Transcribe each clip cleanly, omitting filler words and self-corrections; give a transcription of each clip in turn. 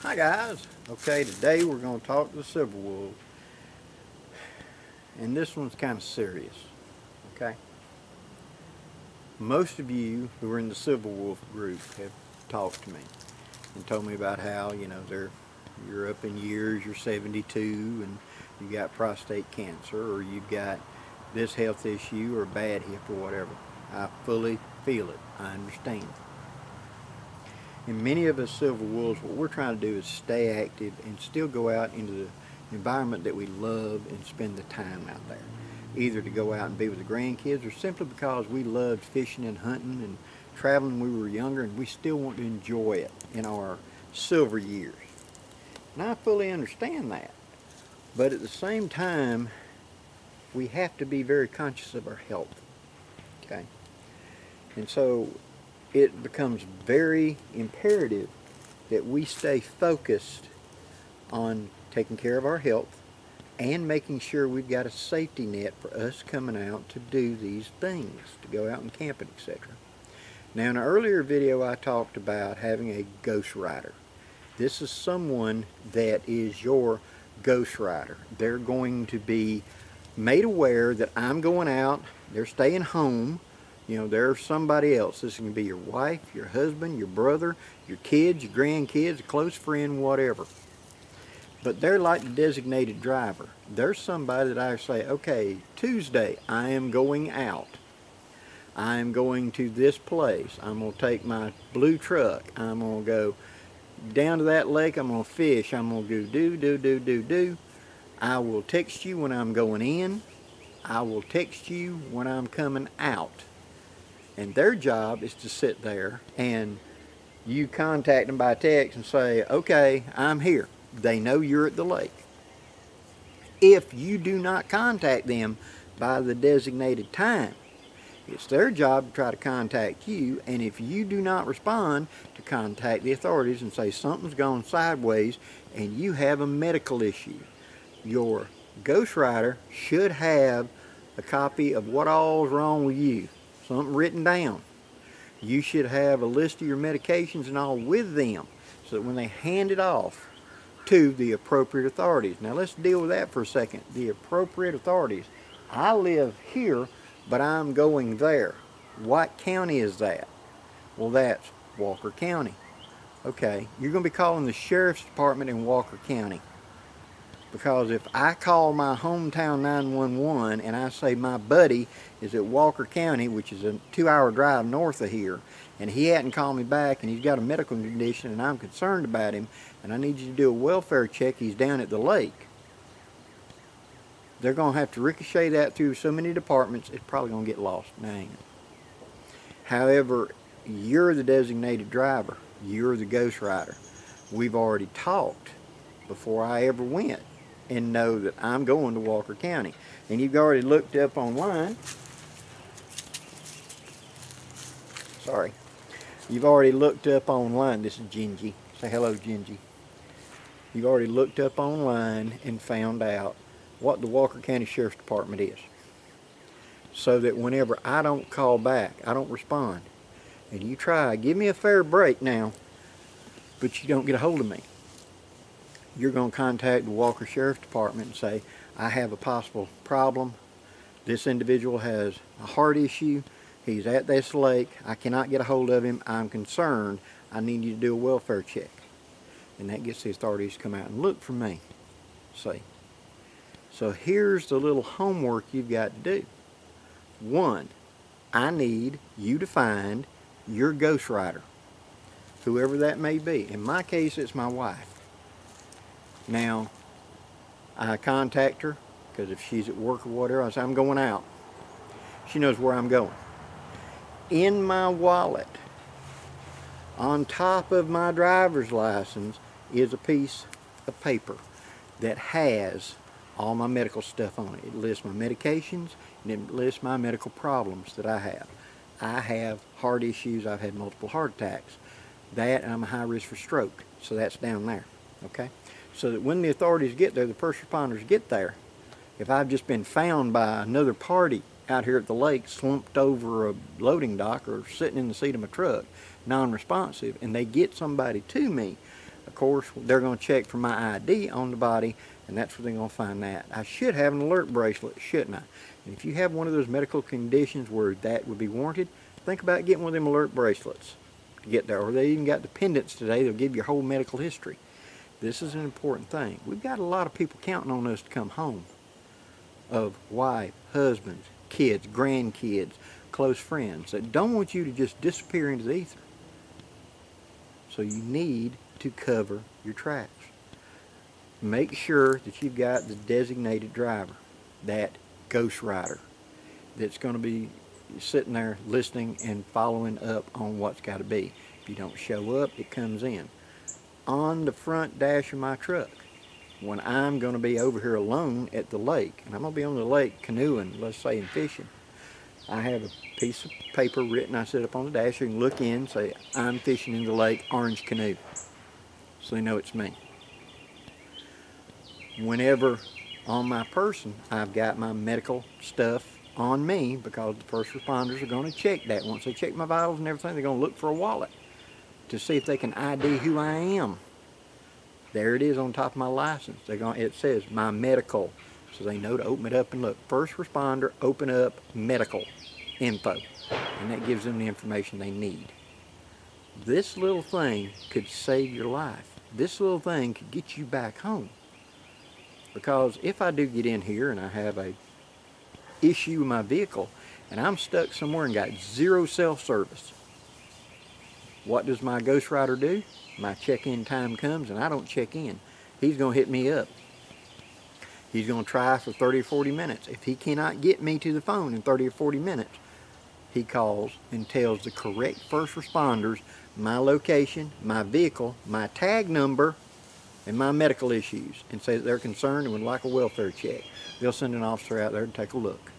Hi guys. Okay, today we're going to talk to the Silver Wolves, and this one's kind of serious. Okay, most of you who are in the Silver Wolf group have talked to me and told me about how you're up in years, you're 72, and you got prostate cancer, or you've got this health issue, or a bad hip, or whatever. I fully feel it. I understand. And many of us Silver Wolves, what we're trying to do is stay active and still go out into the environment that we love and spend the time out there. Either to go out and be with the grandkids, or simply because we loved fishing and hunting and traveling when we were younger, and we still want to enjoy it in our silver years. And I fully understand that. But at the same time, we have to be very conscious of our health. Okay? And so it becomes very imperative that we stay focused on taking care of our health and making sure we've got a safety net for us coming out to do these things, to go out and camping, etc. Now, in an earlier video I talked about having a ghost rider. This is someone that is your ghost rider. They're going to be made aware that I'm going out, they're staying home. You know, there's somebody else. This can be your wife, your husband, your brother, your kids, your grandkids, a close friend, whatever. But they're like the designated driver. There's somebody that I say, okay, Tuesday, I am going out. I am going to this place. I'm going to take my blue truck. I'm going to go down to that lake. I'm going to fish. I'm going to go do. I will text you when I'm going in. I will text you when I'm coming out. And their job is to sit there and you contact them by text and say, okay, I'm here. They know you're at the lake. If you do not contact them by the designated time, it's their job to try to contact you, and if you do not respond, to contact the authorities and say something's gone sideways and you have a medical issue. Your ghost rider should have a copy of what all's wrong with you. Something written down. You should have a list of your medications and all with them, so that when they hand it off to the appropriate authorities. Now let's deal with that for a second. The appropriate authorities. I live here, but I'm going there. What county is that? Well, that's Walker County. Okay, you're going to be calling the Sheriff's Department in Walker County. Because if I call my hometown 911 and I say my buddy is at Walker County, which is a 2-hour drive north of here, and he hadn't called me back and he's got a medical condition and I'm concerned about him and I need you to do a welfare check, he's down at the lake, they're going to have to ricochet that through so many departments, it's probably going to get lost. Dang. However, you're the designated driver. You're the ghost rider. We've already talked before I ever went, and know that I'm going to Walker County. And you've already looked up online. Sorry. You've already looked up online. This is Gingy. Say hello, Gingy. You've already looked up online and found out what the Walker County Sheriff's Department is. So that whenever I don't call back, I don't respond, and you try, give me a fair break now, but you don't get a hold of me, you're going to contact the Walker Sheriff's Department and say, I have a possible problem. This individual has a heart issue. He's at this lake. I cannot get a hold of him. I'm concerned. I need you to do a welfare check. And that gets the authorities to come out and look for me. See? So here's the little homework you've got to do. 1, I need you to find your ghost rider, whoever that may be. In my case, it's my wife. Now, I contact her, because if she's at work or whatever, I say, I'm going out. She knows where I'm going. In my wallet, on top of my driver's license, is a piece of paper that has all my medical stuff on it. It lists my medications, and it lists my medical problems that I have. I have heart issues. I've had multiple heart attacks. That, and I'm a high risk for stroke. So that's down there, okay? So that when the authorities get there, the first responders get there, if I've just been found by another party out here at the lake, slumped over a loading dock or sitting in the seat of my truck, non-responsive, and they get somebody to me, of course, they're going to check for my ID on the body, and that's where they're going to find that. I should have an alert bracelet, shouldn't I? And if you have one of those medical conditions where that would be warranted, think about getting one of them alert bracelets to get there. Or they even got dependents today. They'll give you your whole medical history. This is an important thing. We've got a lot of people counting on us to come home, of wife, husbands, kids, grandkids, close friends that don't want you to just disappear into the ether. So you need to cover your tracks. Make sure that you've got the designated driver, that ghost rider, that's going to be sitting there listening and following up on what's got to be. If you don't show up, it comes in. On the front dash of my truck, when I'm going to be over here alone at the lake, and I'm going to be on the lake canoeing, let's say, and fishing, I have a piece of paper written, I set up on the dash. You can look in, say, I'm fishing in the lake, orange canoe. So they know it's me. Whenever on my person, I've got my medical stuff on me, because the first responders are going to check that. Once they check my vitals and everything, they're going to look for a wallet to see if they can ID who I am. There it is on top of my license. It says my medical. So they know to open it up and look. First responder, open up medical info. And that gives them the information they need. This little thing could save your life. This little thing could get you back home. Because if I do get in here and I have a issue with my vehicle and I'm stuck somewhere and got zero cell service, what does my ghost rider do? My check-in time comes and I don't check in. He's going to hit me up. He's going to try for 30 or 40 minutes. If he cannot get me to the phone in 30 or 40 minutes, he calls and tells the correct first responders my location, my vehicle, my tag number, and my medical issues, and say that they're concerned and would like a welfare check. They'll send an officer out there to take a look.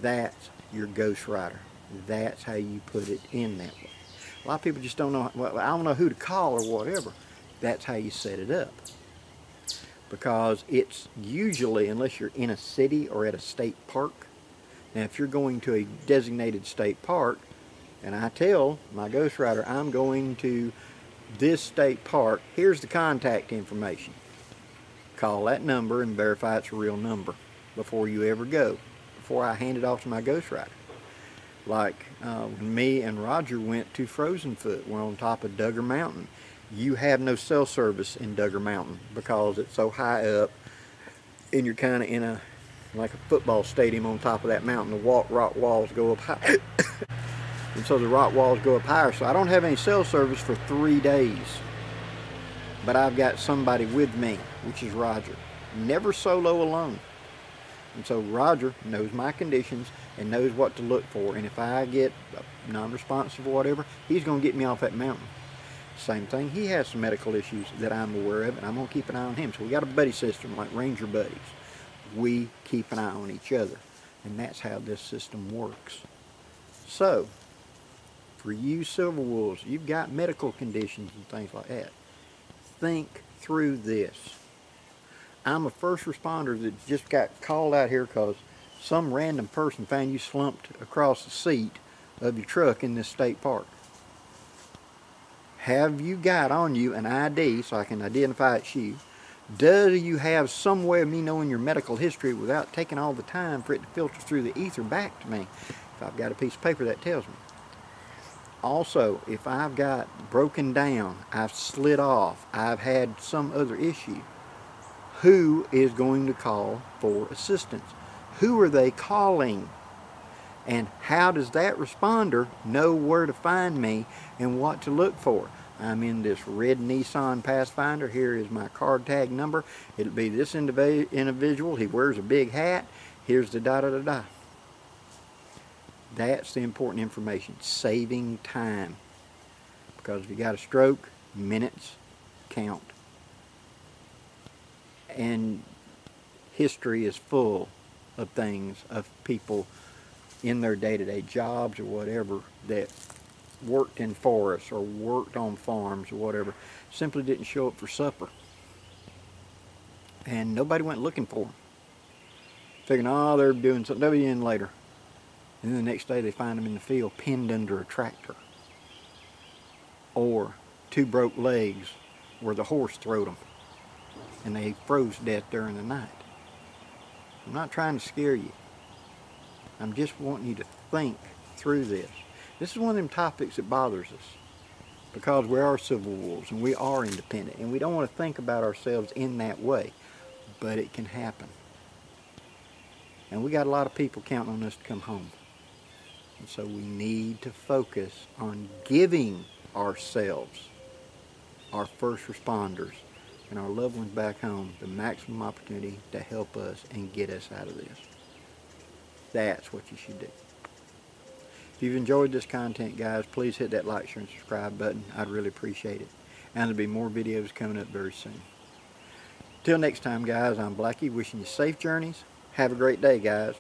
That's your ghost rider. That's how you put it in that way. A lot of people just don't know, well, I don't know who to call or whatever. That's how you set it up. Because it's usually, unless you're in a city or at a state park. Now if you're going to a designated state park, and I tell my ghost rider I'm going to this state park, here's the contact information. Call that number and verify it's a real number before you ever go, before I hand it off to my ghost rider. Like when me and Roger went to Frozen Foot, we're on top of Duggar Mountain. You have no cell service in Duggar Mountain because it's so high up, and you're kind of in a, like a football stadium on top of that mountain. The rock walls go up high. And so the rock walls go up higher. So I don't have any cell service for 3 days. But I've got somebody with me, which is Roger. Never solo alone. And so Roger knows my conditions and knows what to look for. And if I get non-responsive or whatever, he's going to get me off that mountain. Same thing, he has some medical issues that I'm aware of, and I'm going to keep an eye on him. So we got a buddy system like Ranger buddies. We keep an eye on each other. And that's how this system works. So, for you Silver Wolves, you've got medical conditions and things like that. Think through this. I'm a first responder that just got called out here because some random person found you slumped across the seat of your truck in this state park. Have you got on you an ID so I can identify it's you? Do you have some way of me knowing your medical history without taking all the time for it to filter through the ether back to me? If I've got a piece of paper that tells me. Also, if I've got broken down, I've slid off, I've had some other issue, who is going to call for assistance? Who are they calling? And how does that responder know where to find me and what to look for? I'm in this red Nissan Pathfinder. Here is my card tag number. It'll be this individual. He wears a big hat. Here's the da-da-da-da. That's the important information. Saving time. Because if you got a stroke, minutes count. And history is full of things, of people in their day-to-day jobs or whatever that worked in forests or worked on farms or whatever, simply didn't show up for supper. And nobody went looking for them. Figuring, oh, they're doing something, they'll be in later. And then the next day they find them in the field pinned under a tractor. Or 2 broke legs where the horse throwed them and they froze to death during the night. I'm not trying to scare you. I'm just wanting you to think through this. This is one of them topics that bothers us because we are civil wolves and we are independent and we don't want to think about ourselves in that way, but it can happen. And we got a lot of people counting on us to come home. And so we need to focus on giving ourselves, our first responders, and our loved ones back home the maximum opportunity to help us and get us out of this. That's what you should do. If you've enjoyed this content, guys, please hit that like, share, and subscribe button. I'd really appreciate it. And there'll be more videos coming up very soon. Till next time, guys, I'm Blackie, wishing you safe journeys. Have a great day, guys.